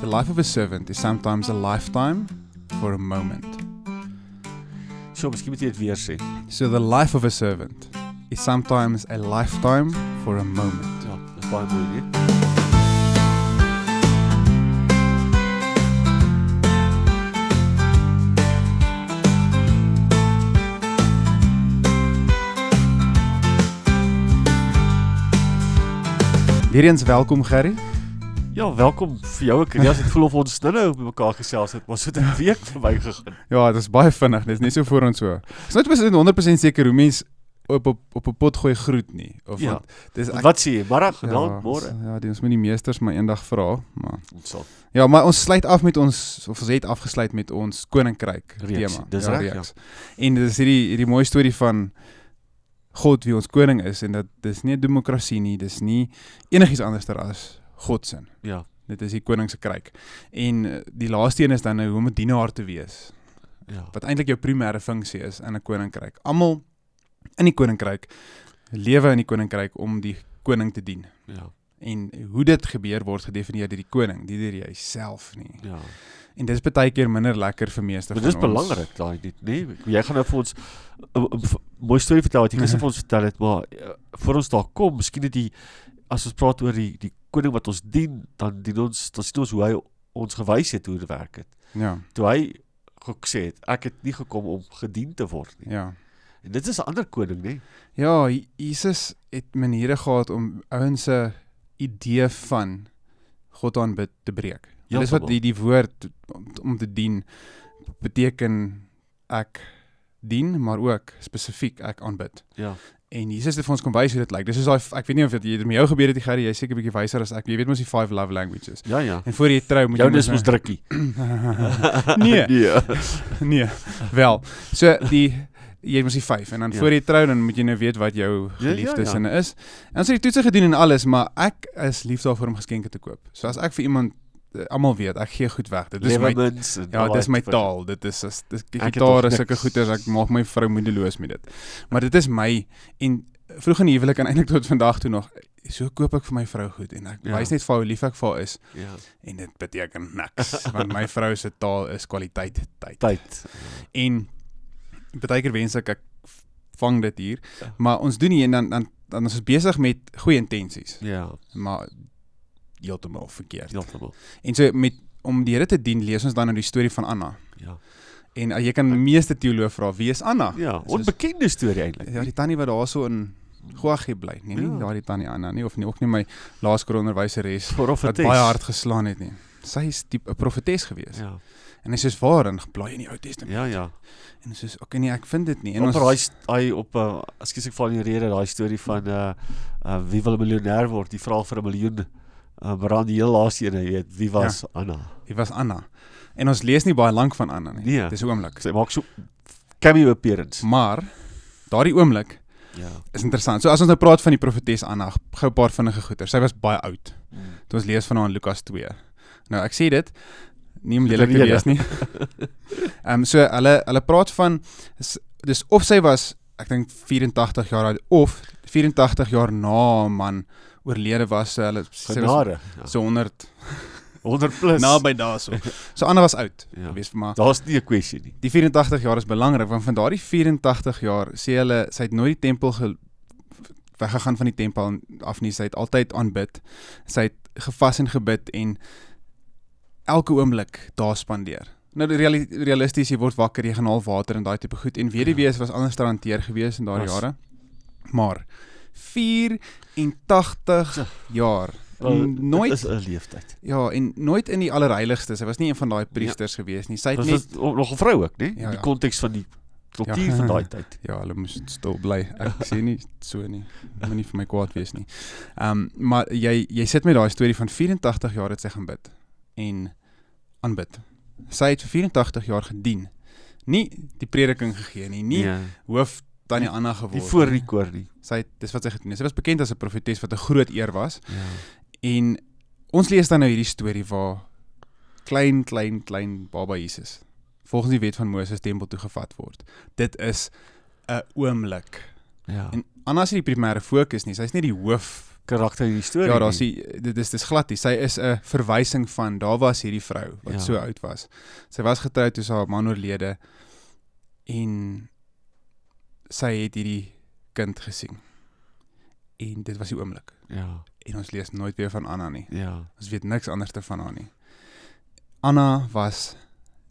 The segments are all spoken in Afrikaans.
The life of a servant is sometimes a lifetime for a moment. So, miskien moet jy dit weer sê. So the life of a servant is sometimes a lifetime for a moment. Ja, dis baie mooi, nie? Weereens welkom Gerry. Ja, welkom vir jou ek. Het voel of ons nou op mekaar gesels het, maar so 'n week verby gegaan. Ja, dit is baie vinnig, dit is nie so voor ons so. Ek is nooit 100% seker hoe mens op 'n pot gooi groet nie. Of Ja. dis Wat sê jy? Middag, gedaan, môre. Ja, ons moet die meesters maar eendag vra, maar Ons sal. ja, maar ons sluit af met ons het afgesluit met ons koninkryk Reeks, tema. dis ja, reg, reeks. En dit is hierdie mooie storie van God wie ons koning is en dat dis nie 'n demokrasie nie, dis nie enigiets anders as God se. Ja. Dit is die koning se kryk. En die laaste een is dan nou hoe om 'n dienaar te wees. Ja. Wat eintlik jou primêre funksie is in 'n koninkryk. Almal in die koninkryk lewe in die koninkryk om die koning te dien. Ja. En hoe dit gebeur word gedefinieer deur die koning, nie deur jouself nie. Ja. En dit is baie keer minder lekker vir meeste Maar van dis ons. belangrik daai nie, nee. Jy gaan nou vir ons 'n mooi storie vertel wat jy gister vir ons vertel het, maar voor ons daar kom, miskien het die as ons praat oor die koning wat ons dien, dan sien ons hoe hy ons gewys het hoe dit werk het. Ja, Toe hy gesê het, ek het nie gekom om gedien te word nie. ja. En dit is 'n ander koning, nee. Ja, Jesus het maniere gehad om ouens se idee van God aanbid te breek. Ja, Dis wat die woord om te dien beteken ek dien, maar ook spesifiek ek aanbid. Ja. En Jesus het vir ons kom wys hoe dit lyk. Dis soos daai ek weet nie of dit met jou gebeur het, Gerry, jy's seker 'n bietjie wyser as ek. Jy weet mos die 5 love languages. Ja, ja. En voor jy trou moet Jou jy is mos drukkie. Nee, Nee. nee. Wel, so jy moet die 5 en dan Ja. voor jy trou dan moet jy nou weet wat jou Ja, geliefdesinne is. En dan sê die toetse gedoen en alles, maar ek is lief daarvoor om geskenke te koop. So as ek vir iemand almal weet, ek gee goed weg. Dit is my Levermans en ja, al dit is daai my tipe- taal. Dit is Ek het gitaar nog is sulke niks. goeders, ek maak my vrou moedeloos met dit. Maar dit is my en vroeg in die huwelik en eintlik tot vandag toe nog, so koop ek vir my vrou goed en ek Ja. wys net vir haar hoe lief ek vir haar is Ja. en dit beteken niks want my vrou se taal is kwaliteit tyd. Tyd. En baie keer wens ek vang dit hier, Ja. maar ons doen nie en dan ons is besig met goeie intensies, Ja. maar heeltemal verkeerd. Heeltemal. En so om die Here te dien, lees ons dan nou die storie van Anna. Ja. En jy kan die meeste teoloë vra, wie is Anna? Ja, onbekende storie eintlik. Ja, die tannie wat daar so in Goagie bly, nie Ja. daardie tannie Anna nie, of nie, ook nie my laerskooronderwyseres wat Profetes. baie hard geslaan het nie. Sy is 'n profetes gewees. Ja. En hy sê waar in geblaai in die Ou Testament. Ja, ja. En hy sê okay nee, ek vind dit nie. En En ons hy op ekskuus ek val in die rede, daai storie van wie wil 'n miljonair word? Die vra vir 'n miljoen. Maar dan die heel laaste ene, jy weet, wie was Anna? wie was Anna? En ons lees nie baie lank van Anna nie. Nee. Dis 'n oomblik. Sy maak so cameo appearance. Maar daardie oomblik Ja. is interessant. So as ons nou praat van die profetes Anna, gou 'n paar vinnige goeie. Sy was baie oud. Toe ons lees van haar in Lukas 2. Nou ek sê dit nie om lelik te Rede. wees nie. So hulle praat van dis of sy was ek dink 84 jaar oud of 84 jaar na 'n man oorlede was, so hulle sê was Genade. Ja. so 100 plus. naby daarso. So Anna was oud. Ja. Wees maar Daar's nie 'n kwessie nie. die 84 jaar is belangrik want van daardie 84 jaar sê hulle sy het nooit die tempel weggegaan van die tempel af nie, sy het altyd aanbid. Sy het gevas en gebid en elke oomblik daar spandeer. Nou realisties, jy word wakker, jy gaan haal water en daai tipe goed en weduwees was anders te hanteer gewees in daardie Was. jare. Maar 84 jaar. Nooit Dit is 'n leeftyd. ja, en nooit in die allerheiligste. Sy was nie een van daai priesters gewees nie. Sy het Was net dit nog 'n vrou ook, nee? Ja, Die ja. konteks van die kultuur Ja. van daai tyd. ja, hulle moes stil bly. Ek sê nie so nie. Moenie vir my kwaad wees nie. Maar jy sit met daai storie van 84 jaar het sy gaan bid en aanbid. Sy het vir 84 jaar gedien. Nie die prediking gegee nie, Ja. hoof Tannie Anna geword. Nie voor die koor nie. Dis wat sy gedoen het. Sy was bekend as 'n profetes wat 'n groot eer was. Ja. En ons lees dan nou hierdie storie waar klein baba Jesus volgens die wet van Moses tempel toe gevat word. Dit is 'n oomblik. Ja. En Anna is nie die primêre fokus nie. Sy's nie die hoof karakter in die storie. Ja, dit is glad nie. Sy is 'n verwysing van, daar was hierdie vrou, wat so oud was. Sy was getroud toe sy haar man oorlede, en sy het hierdie kind gesien. En dit was die oomblik. Ja, En ons lees nooit weer van Anna nie. ja, Ons weet niks anders van haar nie. Anna was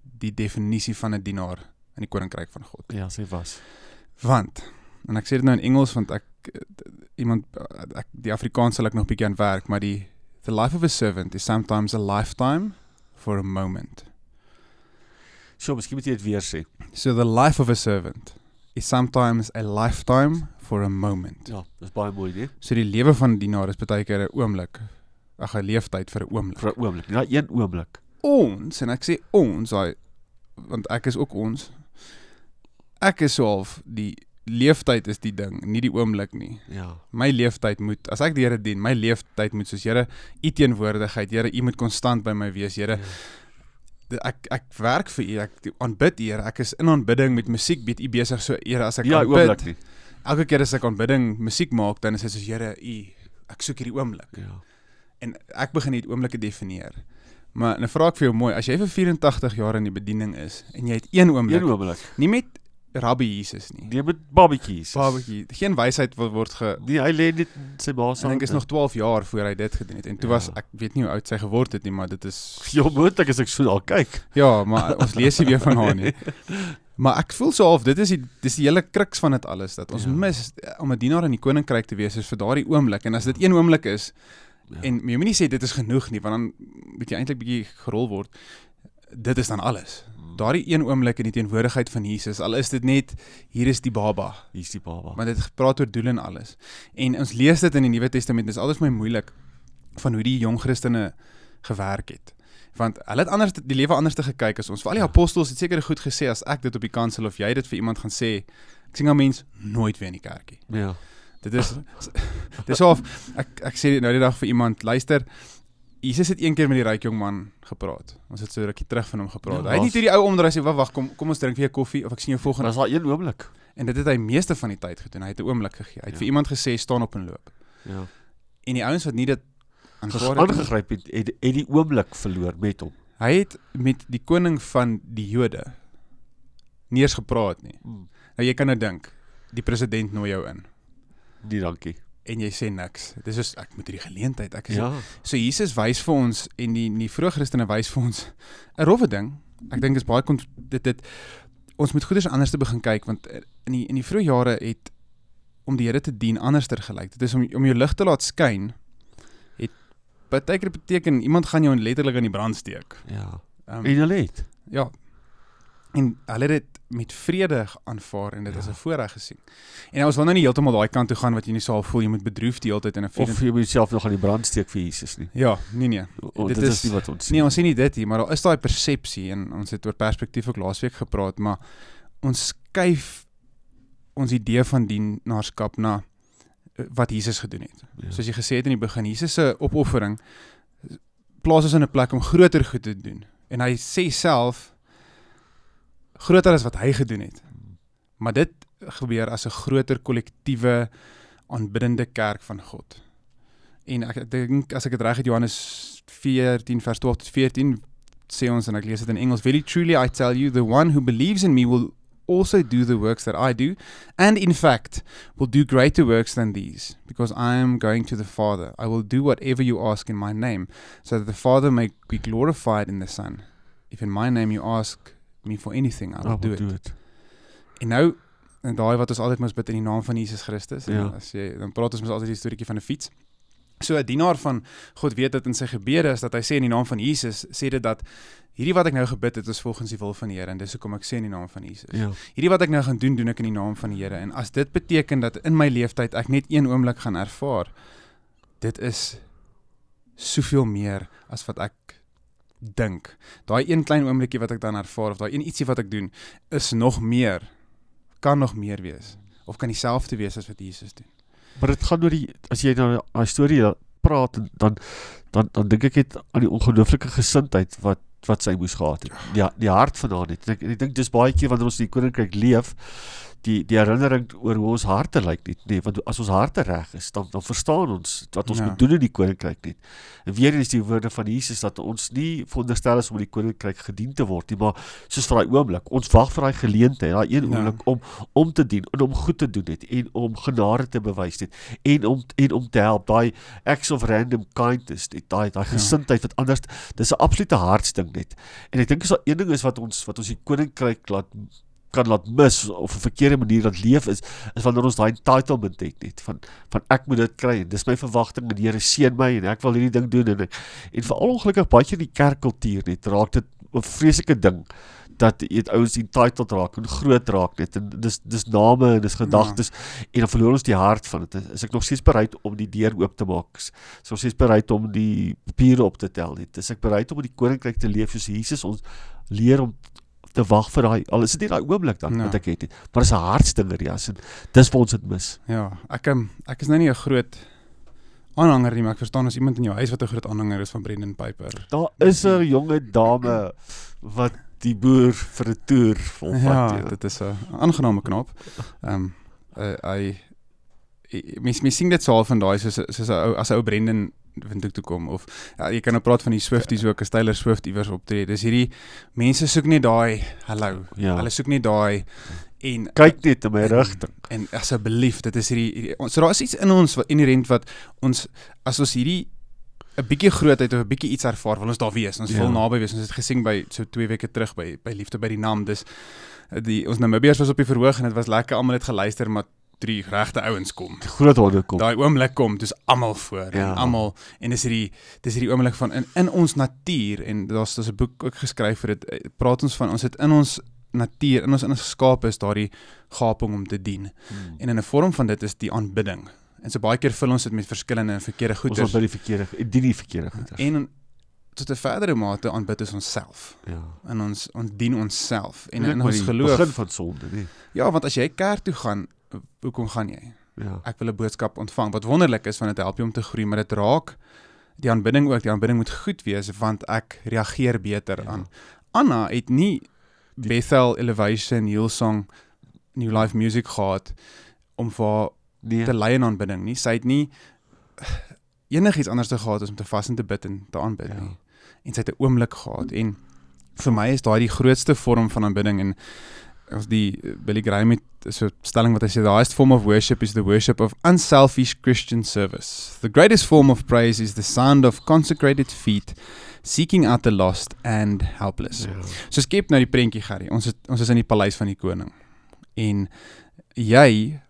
die definisie van 'n dienaar in die koninkryk van God. ja, sy was. Want, en ek sê dit nou in Engels, want die Afrikaans sal ek nog bietjie aan werk, maar the life of a servant is sometimes a lifetime for a moment. So, miskien moet jy dit weer sê. So the life of a servant is sometimes a lifetime for a moment. Ja, dis baie mooi, nie? So die lewe van 'n dienaar is baie keer 'n oomblik, 'n leeftyd vir 'n oomblik. Vir 'n oomblik, ja, een oomblik. Ons, en ek sê ons, want ek is ook ons, ek is so half, die leeftyd is die ding, nie die oomblik nie. Ja, My leeftyd moet, as ek die Here dien, my leeftyd moet soos, Here, u teenwoordigheid, Here, u moet konstant by my wees, Here. Ek werk vir u, ek aanbid u, Here, ek is in aanbidding met musiek, u besig so, Here, as ek ja, aanbid, oomblik nie. elke keer as ek aanbidding musiek maak, dan is dit soos, Here, ek soek hierdie oomblik. Ja, En ek begin hierdie oomblikke definieer. Maar nou vra ek vir jou mooi, as jy vir 84 jaar in die bediening is, en jy het een oomblik, een oomblik. nie met Rabbi Jesus nie, Nee, met babetjies. Babatjie, geen wysheid word Nee, hy lê net in sy ma se en ek is hande. nog 12 jaar voor hy dit gedoen het, en toe was, ek weet nie hoe oud sy geword het nie, maar dit is, Ja, moontlik as ek so al kyk. ja, maar ons lees nie weer van haar nie. Maar ek voel so half, dis die hele kruks van dit alles, dat ons mis, om 'n dienaar in die koninkryk te wees, is vir daardie oomblik, en as dit een oomblik is, en jy moet nie sê dit is genoeg nie, want dan moet jy eintlik bietjie gerol word, dit is dan alles. Daardie een oomblik in die teenwoordigheid van Jesus, al is dit net, hier is die baba, Hier is die baba. maar dit praat oor doel en alles. En ons lees dit in die Nuwe Testament, dit is altyd vir my moeilik, van hoe die jong Christene gewerk het. Want hulle het anders, die lewe anders te gekyk as ons. Vir al die apostels het seker goed gesê, as ek dit op die kansel, of jy dit vir iemand gaan sê, ek sien 'n mens nooit weer in die kerkie. Ja. Dit is so, ek sê nou die dag vir iemand, luister, Jesus het een keer met die ryk jong man gepraat. Ons het so 'n rukkie terug van hom gepraat. Ja, Hy het nie toe die ou omdraai sê, wag, kom ons drink weer koffie, of ek sien jou volgende. Maar is daar een oomblik. En dit het hy meeste van die tyd gedoen. Hy het 'n oomblik gegee. Hy het vir iemand gesê, staan op en loop. Ja. En die ouens wat nie dit aanvaar het, Aangegryp het die oomblik verloor met hom. hy het met die koning van die Jode nie eens gepraat nie. Nou jy kan nou dink, die president nooi jou in, Nee, dankie. en jy sê niks. Dit is soos, ek moet hierdie geleentheid, Ja. So Jesus wys vir ons, en die vroeë Christene wys vir ons 'n rowwe ding. Ek dink is baie ons moet goeders anders te begin kyk, want in die vroeë jare het om die Here te dien anderster gelyk. Dit is om jou lig te laat skyn, het baie keer beteken iemand gaan jou letterlik in die brand steek. Ja. En hulle het. Ja. En hulle het dit met vrede aanvaar, en dit is 'n voorreg gesien. En ons wil nou nie heeltemal daai kant toe gaan wat jy nie sal voel jy moet bedroef die hele tyd in 'n Of jy moet jouself nog aan die brand steek vir Jesus nie. Ja, nee. Dit is nie wat ons sê. Nee, ons sê nie dit nie, maar daar is daai persepsie, en ons het oor perspektief ook laasweek gepraat, maar ons skuif ons idee van dienaarskap na wat Jesus gedoen het. Ja. Soos jy gesê het in die begin, Jesus se opoffering plaas ons in 'n plek om groter goed te doen. En hy sê self groter as wat hy gedoen het. Maar dit gebeur as 'n groter kollektiewe aanbiddende kerk van God. En ek dink, as ek dit reg het, Johannes 14 vers 12 tot 14 sê ons, en ek lees dit in Engels, "Very truly I tell you, the one who believes in me will also do the works that I do, and in fact will do greater works than these, because I am going to the Father. I will do whatever you ask in my name, so that the Father may be glorified in the Son. If in my name you ask me for anything, I will do it." En nou, en daai wat ons altyd moet bid in die naam van Jesus Christus, en as jy, dan praat ons mos altyd die storieetjie van 'n fiets. So 'n dienaar van God weet dit in sy gebede is, dat hy sê in die naam van Jesus, sê dit dat hierdie wat ek nou gebid het is volgens die wil van die Here, en dis hoekom ek sê in die naam van Jesus. Ja. Hierdie wat ek nou gaan doen ek in die naam van die Here, en as dit beteken dat in my leeftyd ek net een oomblik gaan ervaar, dit is soveel meer as wat ek dink. Daai een klein oomblikie wat ek dan ervaar, of daai een ietsie wat ek doen, is nog meer, kan nog meer wees, of kan dieselfde wees as wat Jesus doen. Maar dit gaan oor as jy nou aan die storie praat, dan dink ek het aan die ongelooflike gesindheid wat sy moes gehad het. Die hart van haar net. En ek dink dis baie keer wanneer ons in die koninkryk leef, die herinnering oor hoe ons harte lyk net, nee, want as ons harte reg is, dan verstaan ons wat ons moet doen in die koninkryk net. En weer eens die woorde van Jesus, dat ons nie veronderstel is om in die koninkryk gedien te word nie, maar soos vir daai oomblik, ons wag vir daai geleentheid, daai een oomblik om te dien, en om goed te doen het, en om genade te bewys het, en om te help, daai acts of random kindness, daai gesindheid wat anders, dis 'n absolute hartsding net. En ek dink as daar een ding is wat ons die koninkryk kan laat mis, of 'n verkeerde manier dat leef is wanneer ons daai entitlement het net, van ek moet dit kry, en dis my verwagting, en die Here seën my, en ek wil hierdie ding doen, en veral ongelukkig baie in die kerkkultuur net, raak dit 'n vreeslike ding, dat jy ouens entitled raak, en groot raak net, en dis name, en dis gedagtes, en dan verloor ons die hart van het, is ek nog steeds bereid om die deur oop te maak, is nog steeds bereid om die papiere op te tel net, is ek bereid om in die koninkryk te leef, soos Jesus ons leer om te wag vir daai, al is dit nie daai oomblik dan, wat ek het, maar is 'n hartsdinger, ja, so, dis vir ons het mis. Ja, ek is nou nie 'n groot aanhanger nie, maar ek verstaan as iemand in jou huis wat 'n groot aanhanger is van Brendan Piper. Daar is 'n jonge dame, wat die boer vir 'n toer volvat. Ja, dit is 'n aangename knap. Mens sien dit so al van daai, soos as 'n ou Brendan vind ek toe kom, of jy kan nou praat van die Swifties ook, as Taylor Swift iewers optree, dis hierdie, mense soek nie daai, hallo, hulle soek nie daai, en kyk net in my rigting, en asseblief, dit is hierdie, so daar is iets in ons inherent wat ons, as ons hierdie 'n bietjie grootheid of 'n bietjie iets ervaar, wil ons daar wees, ons wil naby wees, ons het gesing by, so 2 weke terug, by Liefde by die Nam, dis, ons Namibiërs was op die verhoog, en het was lekker, almal het geluister, maar die regte ouens kom. Die groot honde kom. Daai oomblik kom, dis almal voor, en almal, en dis hierdie oomblik van, in ons natuur, en daar's 'n boek ook geskryf vir dit, praat ons van, ons het in ons natuur, in ons geskape is daardie gaping om te dien, en in 'n vorm van dit is die aanbidding, en so baie keer vul ons dit met verskillende en verkeerde goeders. Ons by die verkeerde goeders. En tot 'n verdere mate aanbid ons onsself. En ons dien onsself, en in ons geloof. Begin van sonde, nee. Ja, want as jy kerk toe gaan, hoekom gaan jy? Ek wil 'n boodskap ontvang, wat wonderlik is, want dit help jy om te groei, maar dit raak die aanbidding ook, die aanbidding moet goed wees, want ek reageer beter aan. Anna het nie Bethel, Elevation, Hillsong, New Life Music gehad, om vir te lei in aanbidding nie, sy het nie enigiets anders te gehad, as om te vas en te bid en te aanbid nie, en sy het 'n oomblik gehad, en vir my is daai die grootste vorm van aanbidding, en as die Billy Graham het so 'n stelling wat hy sê, the highest form of worship is the worship of unselfish Christian service. The greatest form of praise is the sound of consecrated feet, seeking out the lost and helpless. So skep nou die prentjie, Gerrie, ons is in die paleis van die koning, en jy,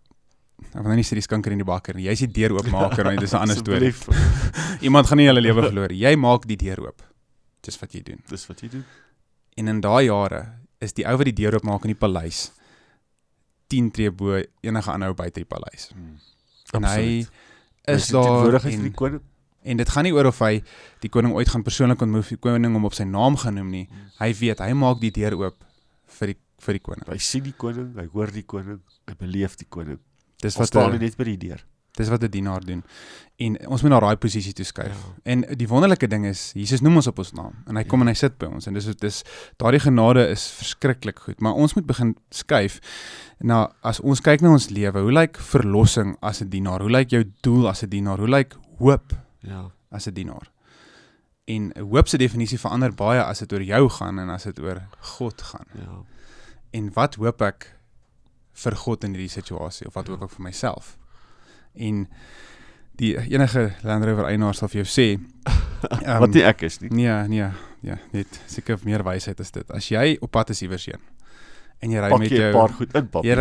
ek wil nou nie sê die skanker in die bakker nie, jy is die deur oopmaker, want dit is 'n ander storie. Iemand gaan nie hulle lewe verloor, jy maak die deur oop, dis wat jy doen. En in daai jare, is die ou wat die deur oopmaak in die paleis 10 tree bo enige ander ou buite die paleis. En hy is daar, en dit gaan nie oor of hy die koning ooit gaan persoonlik ontmoet, die koning om op sy naam gaan noem nie, hy weet, hy maak die deur oop vir die koning. Hy sien die koning, hy hoor die koning, hy beleef die koning. Dis wat staan net by die deur. Dis wat 'n dienaar doen. En ons moet na daai posisie toe skuif. En die wonderlike ding is, Jesus noem ons op ons naam, en hy kom en hy sit by ons, en dis daardie genade is verskriklik goed, maar ons moet begin skuif. Nou, as ons kyk na ons lewe, hoe lyk verlossing as 'n dienaar? Hoe lyk jou doel as 'n dienaar? Hoe lyk hoop as 'n dienaar? En hoop se definisie verander baie as dit oor jou gaan, en as dit oor God gaan. En wat hoop ek vir God in hierdie situasie, of wat hoop ek vir myself? En die enige Land Rover eienaar sal vir jou sê, wat nie ek is nie. Nee, net seker meer wysheid as dit. As jy op pad is iewers heen, en jy ry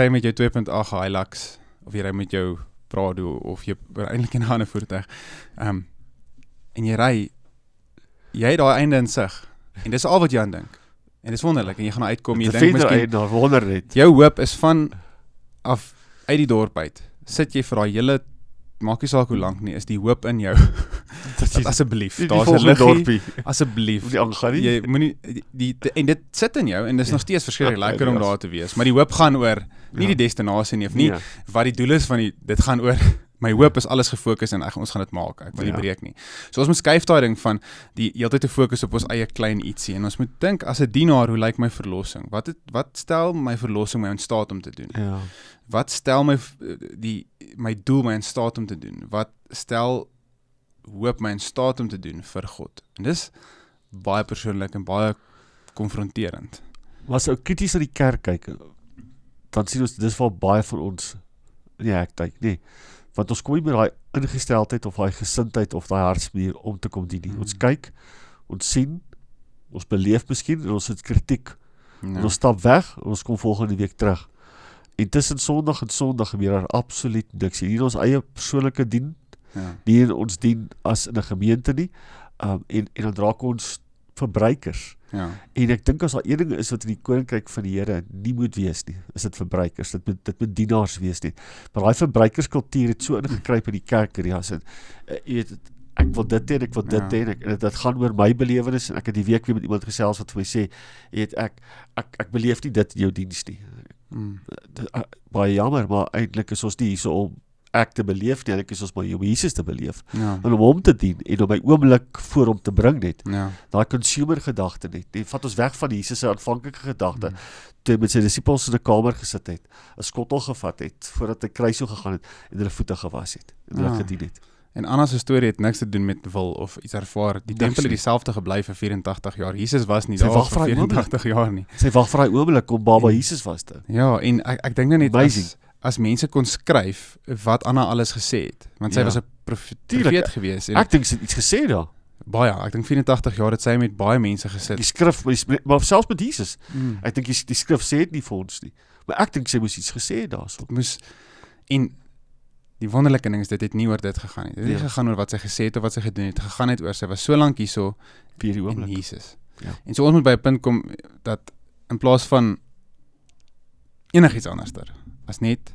met jou 2.8 Hilux, of jy ry met jou Prado, of jy eintlik 'n ander voertuig, en jy het daai einde in sig, en dis al wat jy aan dink, en dis wonderlik, en jy gaan uitkom, jy dink miskien, jou hoop is van af uit die dorp uit, sit jy vir daai hele, maak nie saak hoe lank nie, is die hoop in jou, dat asseblief, daar is 'n liggie, asseblief, jy moenie, en dit sit in jou, en dit is nog steeds verskriklik lekker om daar te wees, maar die hoop gaan oor, nie die destinasie nie, of nie, wat die doel is van dit gaan oor my hoop is alles gefokus en ons gaan dit maak, ek wil nie breek nie. So ons moet skuif daai ding van die heeltyd te fokus op ons eie klein ietsie en ons moet dink as 'n dienaar, hoe lyk my verlossing? Wat stel my verlossing my in staat om te doen? Ja. Wat stel my doel my in staat om te doen? Wat stel hoop my in staat om te doen vir God? En dis baie persoonlik en baie konfronterend. Maar as ou krities na die kerk kyk, dan sien ons, dis waar baie van ons nie ek dink nie, want ons kom nie met daai ingesteldheid of daai gesindheid of daai hartsspier om te kom dien nie. Ons kyk, ons sien, ons beleef miskien en ons het kritiek. En ons stap weg en ons kom volgende week terug. En tussen Sondag en Sondag gebeur daar absoluut niks. Nie in ons eie persoonlike dien, nie in ons dien as in 'n gemeente nie, en dan raak ons verbruikers. Ja. En ek dink as daar een ding is wat in die koninkryk van die Here nie moet wees nie, is dit verbruikers. Dit moet dienaars wees nie. Maar daai verbruikerskultuur het so ingekruip in die kerk hierdie as jy weet, ek wil dit hê, ek wil dit hê, en dit gaan oor my belewenis, en ek het die week weer met iemand gesels wat vir my sê, jy weet, ek beleef nie dit in jou diens nie. Baie jammer, maar eintlik is ons nie hier so om ek te beleef nie, eintlik is ons maar hier om Jesus te beleef, en om hom te dien, en om my oomblik voor hom te bring net, daai consumer gedagte net, die vat ons weg van Jesus se aanvanklike gedagte, toe hy met sy disippels in 'n kamer gesit het, 'n skottel gevat het, voordat hy kruis toe gegaan het, en hulle voete gewas het, en hulle gedien het. En Anna se storie het niks te doen met wil of iets ervaar. Die tempel het dieselfde gebly vir 84 jaar. Jesus was nie daar vir 84 jaar nie. Sy wag vir daai oomblik om baba Jesus was te. Ja, en ek dink nou net as mense kon skryf wat Anna alles gesê het, want sy was 'n profeet gewees. Ek dink sy het iets gesê daar. Baie, ek dink 84 jaar het sy met baie mense gesit. Die skrif, maar selfs met Jesus. Ek dink die skrif sê dit nie vir ons nie. Maar ek dink sy moes iets gesê daarso. En die wonderlike ding is, dit het nie oor dit gegaan nie. Dit het nie gegaan oor wat sy gesê het of wat sy gedoen het. Gegaan het oor, sy was so lank hierso in Jesus. En so ons moet by 'n punt kom, dat in plaas van enigiets anderster, as net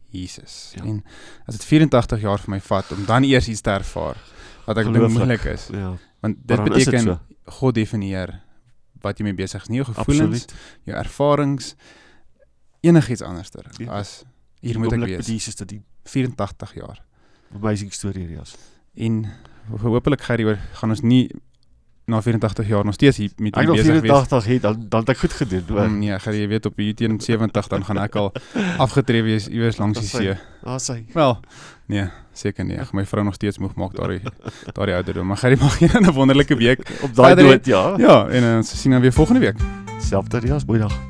Jesus. En as dit 84 jaar vir my vat, om dan eers iets te ervaar, wat ek dink moeilik is. Want dit beteken, God definieer wat jy mee besig is. Nie jou gevoelens, jou ervarings, enigiets anderster, as hier moet ek wees. Met Jesus te dien. 84 jaar. Amazing story hierdie. En hopelik gaan ons nie na 84 jaar nog steeds hier met besig wees. Ek nog 84 het, dan het ek goed gedoen. Nee, jy weet, op die 70, dan gaan ek al afgetree wees, iewers langs die see. Wel, nee, seker nie. Ek my vrou nog steeds moeg maak daardie ouderdom. Maar Gerrie, mag jy 'n wonderlike week. Op daai dood, ja. Ja, en ons sien dan weer volgende week. Selfde, mooi dag.